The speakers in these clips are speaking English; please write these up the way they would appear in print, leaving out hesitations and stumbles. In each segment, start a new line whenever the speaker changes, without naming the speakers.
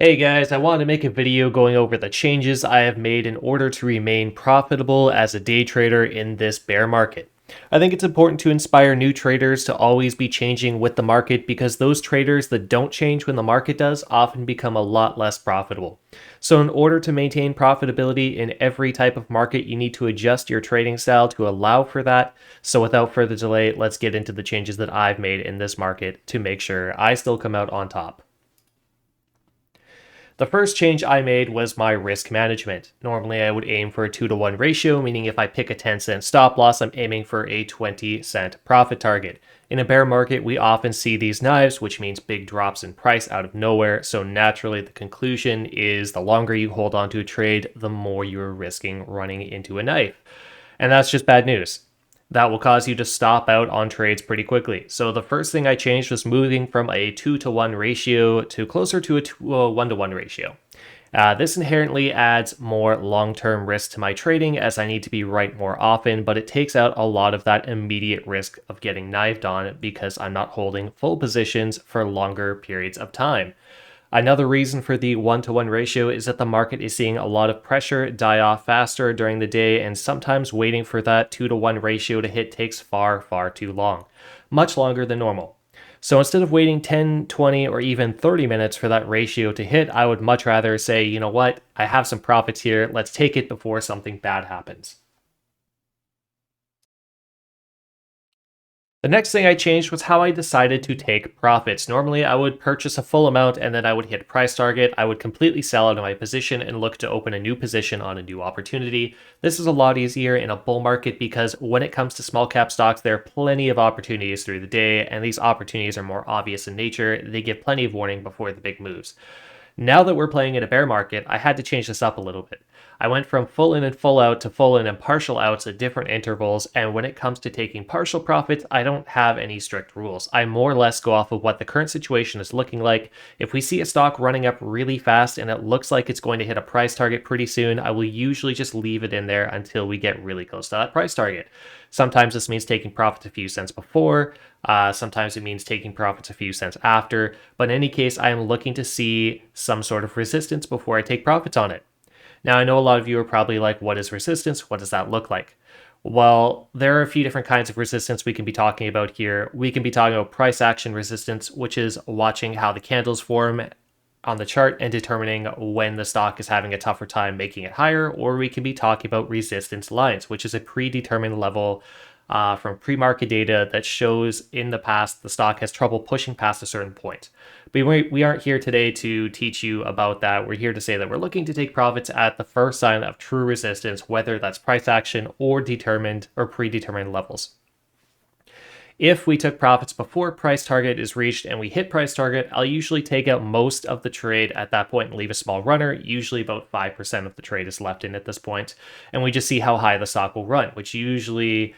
Hey guys, I wanted to make a video going over the changes I have made in order to remain profitable as a day trader in this bear market. I think it's important to inspire new traders to always be changing with the market because those traders that don't change when the market does often become a lot less profitable. So, in order to maintain profitability in every type of market, you need to adjust your trading style to allow for that. So, without further delay, let's get into the changes that I've made in this market to make sure I still come out on top. The first change I made was my risk management. Normally, I would aim for a 2-to-1 ratio, meaning if I pick a 10-cent stop loss, I'm aiming for a 20-cent profit target. In a bear market, we often see these knives, which means big drops in price out of nowhere. So, naturally, the conclusion is the longer you hold on to a trade, the more you're risking running into a knife. And that's just bad news. That will cause you to stop out on trades pretty quickly. So the first thing I changed was moving from a 2-to-1 ratio to closer to a 1-to-1 ratio. This inherently adds more long term risk to my trading as I need to be right more often, but it takes out a lot of that immediate risk of getting knifed on because I'm not holding full positions for longer periods of time. Another reason for the 1-to-1 ratio is that the market is seeing a lot of pressure die off faster during the day, and sometimes waiting for that 2-to-1 ratio to hit takes far, far too long, much longer than normal. So instead of waiting 10, 20, or even 30 minutes for that ratio to hit, I would much rather say, you know what, I have some profits here, let's take it before something bad happens. The next thing I changed was how I decided to take profits. Normally, I would purchase a full amount and then I would hit price target. I would completely sell out of my position and look to open a new position on a new opportunity. This is a lot easier in a bull market because when it comes to small cap stocks, there are plenty of opportunities through the day, and these opportunities are more obvious in nature. They give plenty of warning before the big moves. Now that we're playing in a bear market, I had to change this up a little bit. I went from full in and full out to full in and partial outs at different intervals, and when it comes to taking partial profits, I don't have any strict rules. I more or less go off of what the current situation is looking like. If we see a stock running up really fast and it looks like it's going to hit a price target pretty soon, I will usually just leave it in there until we get really close to that price target. Sometimes this means taking profits a few cents before, sometimes it means taking profits a few cents after, but in any case, I am looking to see some sort of resistance before I take profits on it. Now, I know a lot of you are probably like, what is resistance? What does that look like? Well, there are a few different kinds of resistance we can be talking about here. We can be talking about price action resistance, which is watching how the candles form on the chart and determining when the stock is having a tougher time making it higher, or we can be talking about resistance lines, which is a predetermined level from pre-market data that shows in the past the stock has trouble pushing past a certain point. But we aren't here today to teach you about that. We're here to say that we're looking to take profits at the first sign of true resistance, whether that's price action or determined or predetermined levels. If we took profits before price target is reached and we hit price target, I'll usually take out most of the trade at that point and leave a small runner. Usually about 5% of the trade is left in at this point, and we just see how high the stock will run, which usually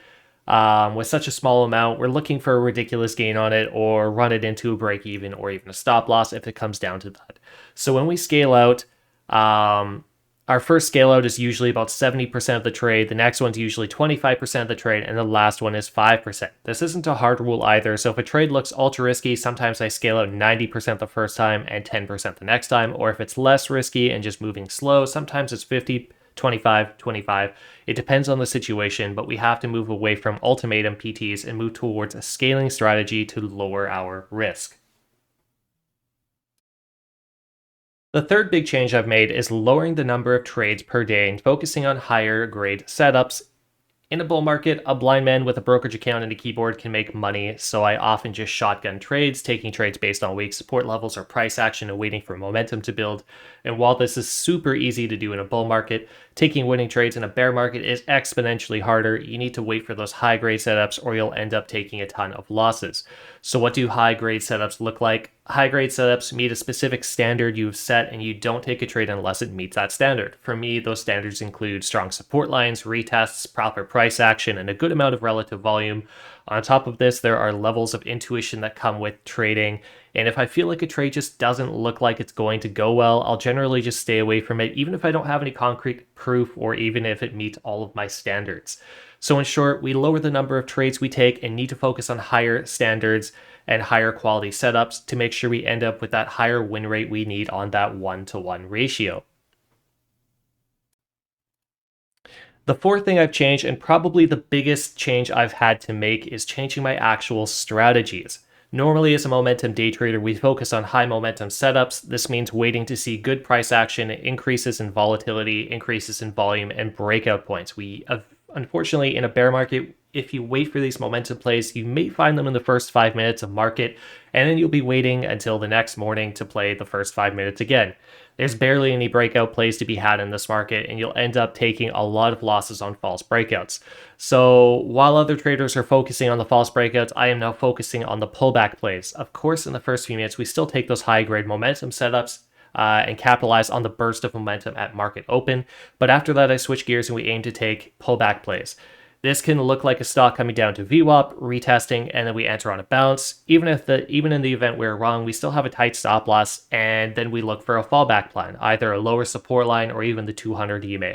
with such a small amount, we're looking for a ridiculous gain on it or run it into a break even or even a stop loss if it comes down to that. So when we scale out, our first scale out is usually about 70% of the trade. The next one's usually 25% of the trade, and the last one is 5%. This isn't a hard rule either. So if a trade looks ultra risky, sometimes I scale out 90% the first time and 10% the next time. Or if it's less risky and just moving slow, sometimes it's 50, 25, 25. It depends on the situation, but we have to move away from ultimatum PTs and move towards a scaling strategy to lower our risk. The third big change I've made is lowering the number of trades per day and focusing on higher grade setups. In a bull market, a blind man with a brokerage account and a keyboard can make money, so I often just shotgun trades, taking trades based on weak support levels or price action and waiting for momentum to build. And while this is super easy to do in a bull market, taking winning trades in a bear market is exponentially harder. You need to wait for those high grade setups or you'll end up taking a ton of losses. So what do high grade setups look like? High grade setups meet a specific standard you've set and you don't take a trade unless it meets that standard. For me, those standards include strong support lines, retests, proper price action, and a good amount of relative volume. On top of this, there are levels of intuition that come with trading. And if I feel like a trade just doesn't look like it's going to go well, I'll generally just stay away from it, even if I don't have any concrete proof or even if it meets all of my standards. So in short, we lower the number of trades we take and need to focus on higher standards. and higher quality setups to make sure we end up with that higher win rate we need on that 1-to-1 ratio. The fourth thing I've changed, and probably the biggest change I've had to make, is changing my actual strategies. Normally, as a momentum day trader, we focus on high momentum setups. This means waiting to see good price action, increases in volatility, increases in volume, and breakout points. Unfortunately, in a bear market, if you wait for these momentum plays, you may find them in the first 5 minutes of market, and then you'll be waiting until the next morning to play the first 5 minutes again. There's barely any breakout plays to be had in this market, and you'll end up taking a lot of losses on false breakouts. So while other traders are focusing on the false breakouts, I am now focusing on the pullback plays. Of course, in the first few minutes, we still take those high grade momentum setups and capitalize on the burst of momentum at market open. But after that, I switch gears and we aim to take pullback plays. This can look like a stock coming down to VWAP, retesting, and then we enter on a bounce. Even in the event we're wrong, we still have a tight stop loss, and then we look for a fallback plan, either a lower support line or even the 200 EMA.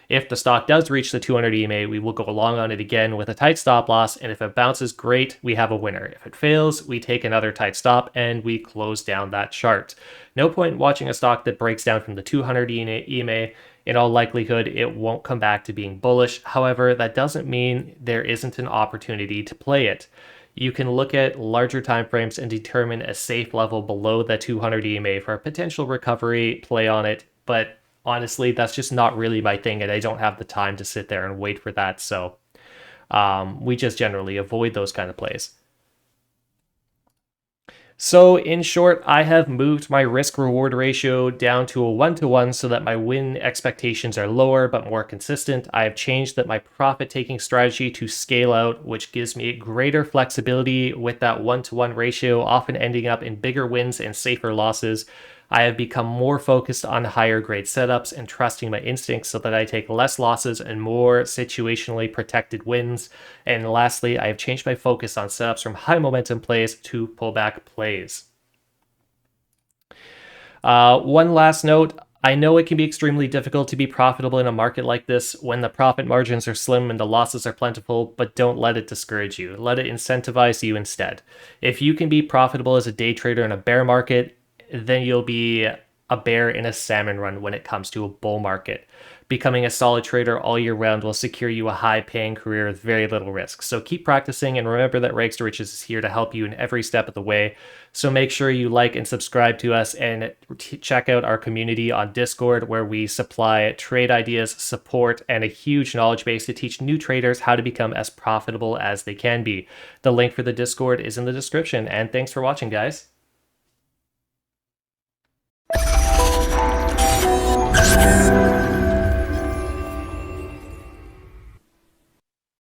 If the stock does reach the 200 EMA, we will go long on it again with a tight stop loss, and if it bounces, great, we have a winner. If it fails, we take another tight stop and we close down that chart. No point in watching a stock that breaks down from the 200 EMA. In all likelihood, it won't come back to being bullish. However, that doesn't mean there isn't an opportunity to play it. You can look at larger timeframes and determine a safe level below the 200 EMA for a potential recovery, play on it, but honestly, that's just not really my thing, and I don't have the time to sit there and wait for that, so we just generally avoid those kind of plays. So in short, I have moved my risk reward ratio down to a 1-to-1 so that my win expectations are lower but more consistent. I have changed that my profit taking strategy to scale out, which gives me greater flexibility with that 1-to-1 ratio, often ending up in bigger wins and safer losses. I have become more focused on higher grade setups and trusting my instincts so that I take less losses and more situationally protected wins. And lastly, I have changed my focus on setups from high momentum plays to pullback plays. One last note. I know it can be extremely difficult to be profitable in a market like this when the profit margins are slim and the losses are plentiful, but don't let it discourage you. Let it incentivize you instead. If you can be profitable as a day trader in a bear market, then you'll be a bear in a salmon run when it comes to a bull market. Becoming a solid trader all year round will secure you a high-paying career with very little risk. So keep practicing, and remember that Rags to Riches is here to help you in every step of the way. So make sure you like and subscribe to us, and check out our community on Discord, where we supply trade ideas, support, and a huge knowledge base to teach new traders how to become as profitable as they can be. The link for the Discord is in the description, and thanks for watching, guys.